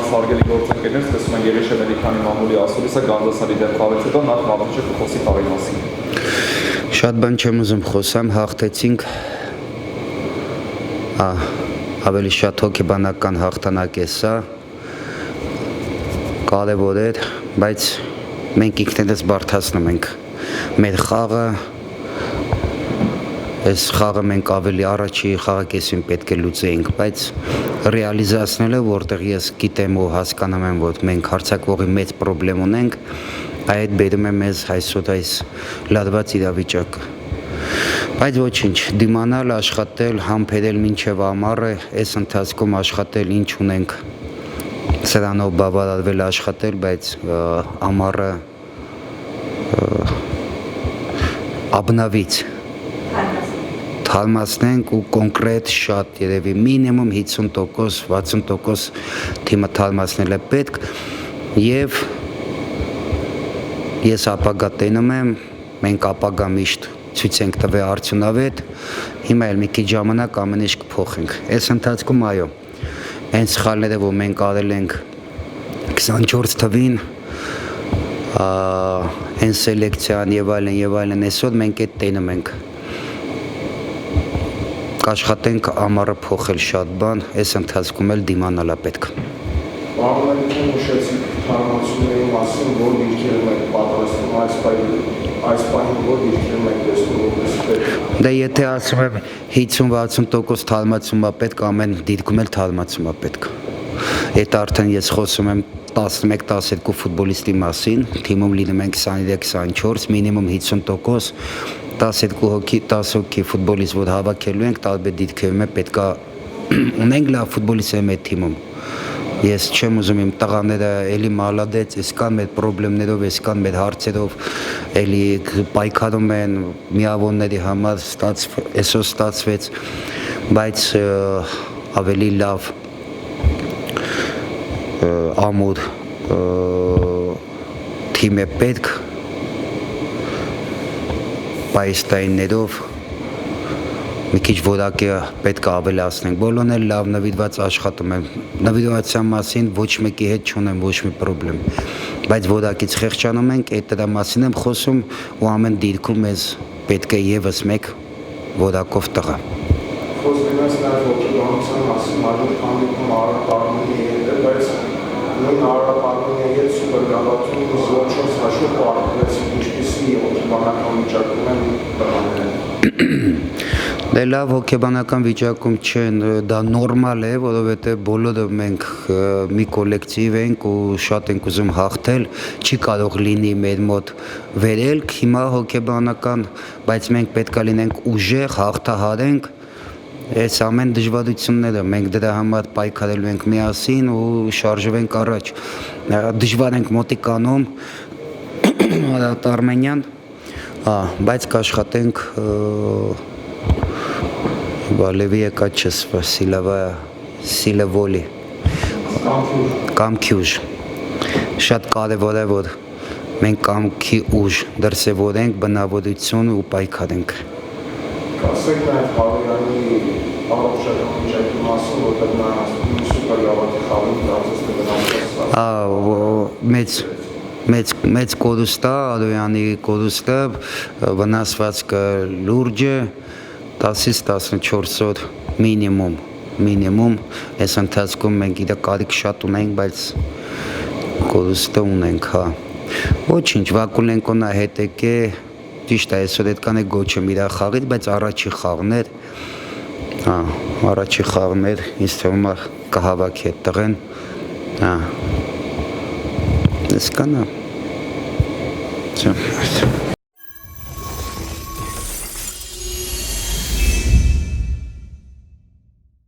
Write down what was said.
Այս հարգելի գործընկերներ սկսում են Երեշևելի քանի մամուլի ասուլիսը Գանձասարի դեմ խաղից հետո նախ Մավրիչը կխոսի խաղի մասին։ Շատ բան չեմ ուզում խոսամ, հաղթեցինք ավելի շատ հոգեբանական հաղթանակ է սա, կարևոր էր, բայց մենք ինքներս բարդացնում ենք մեր խաղը, այս խաղը մենք ավելի առաջի խաղակեսին պետք է լուծեինք, բայց ռեալիզացնելը, որտեղ ես գիտեմ ու հասկանում եմ, որ մենք հարձակվողի մեծ պրոբլեմ ունենք, այդ բերում է մեզ այսօր այս լարված իրավիճակը։ Բայց ոչինչ, դիմանալ, աշխատել, համբերել մինչև ամառը, այս ընթացքում աշխատել, ինչ ունենք, սրանով բավարարվել աշխատել, բայց ամառը աբնավից թարմացնենք ու կոնկրետ շատ երևի մինիմում 50%, 60% թիմը թարմացնել է պետք եւ ես ապագա տենում եմ, մենք ապագա միշտ ցույց ենք տվել արդյունավետ, հիմա էլ մի քիչ ժամանակ ամեն ինչ կփոխենք։ Այս ընթացքում այո, այն սխալները, որ մենք արել ենք 24 թվին, այն սելեկցիան եւ այլն, այսօր մենք այդ տենում ենք։ Աշխատենք ամառը փոխել շատ բան, այս ընթացքում էլ դիմանալա պետք։ Պարոն նշեցիք թարմացումների մասին, որ դիրքերում եք պատրաստում այս պահին որ դիրքերում եք տեսնում։ Դե եթե ասում եմ 50-60% թարմացում է պետք, ամեն դիրքում էլ թարմացում է պետք։ Այդ արդեն ես խոսում եմ 11-12 ֆուտբոլիստի մասին, թիմում լինում են 23-24, մինիմում 50%, 12 հոգի, 10 հոգի ֆուտբոլիստ, որ հավաքելու ենք, տարբեր դիրքերում է պետքա ունենք լավ ֆուտբոլիստներ այդ թիմում։ Ես չեմ ուզում իմ տղաները էլի մալադեց, այսքան մեր պրոբլեմներով, այսքան մեր հարցերով էլի պայքարում են միավորների համար, այսօր ստացվեց, բայց ավելի լավ ամուր թիմ է պետք, պայստայիններով մի քիչ որակը պետք է ավելացնենք, բոլորն էլ լավ նվիրված աշխատում են, նվիրվածության մասին ոչ մեկի հետ չունեմ ոչ մի պրոբլեմ, բայց որակից խեղճանում ենք, այդ դրա մասին եմ խոսում ու ամեն դիրքում մեզ պետք է եւս մեկ որակով տղա։ Խոսում ես նաև հոգեբանության մասին, այլ քանիկում Արարատարմունի հետ է, բայց նույն Արարատարմունի հետ սուպերգալակտիկում 0-4 հաշվով պարտվեցին, ինչպիսի հոգեբանական վիճակում են տղաները։ Դե լավ հոգեբանական վիճակում չեն, դա նորմալ է, որովհետև բոլորը մենք մի կոլեկտիվ ենք ու շատ ենք ուզում հաղթել, չի կարող լինի մեր մոտ վերելք, հիմա հոգեբանական, բայց մենք պետք է լինենք ուժեղ, հաղթահարենք այս ամեն դժվարությունները, մենք դրա համար պայքարելու ենք միասին ու շարժվենք առաջ, դժվար ենք մոտիկանում, Արմենյան, բայց կաշխատենք Վալևի եկա չսվա, սիլևոլի, կամքի ուժ, շատ կարևոր է, որ մենք կամքի ուժ դրսևորենք, բնավորություն ու պայքարենք։ Կասեք նաև Հավերյանի առողջական վիճակի մասին, որտեղ նա սուպեր գավաթի խաղին դարձած մեծ կորուստ է, Արոյանի կորուստը, վնասվածքը լուրջ է, 10-ից 14 օր մինիմում, այս ընթացքում մենք իր կարիք շատ ունենք, բայց կորուստը ունենք, հա։ Ոչինչ, Վակուլենկոնը հետեք է, ճիշտ է, այսօր այդքան է գոչում իր խաղից, բայց առաջի խաղներ, ինձ թվում է կհավաքի այդ տղեն, այսքան է։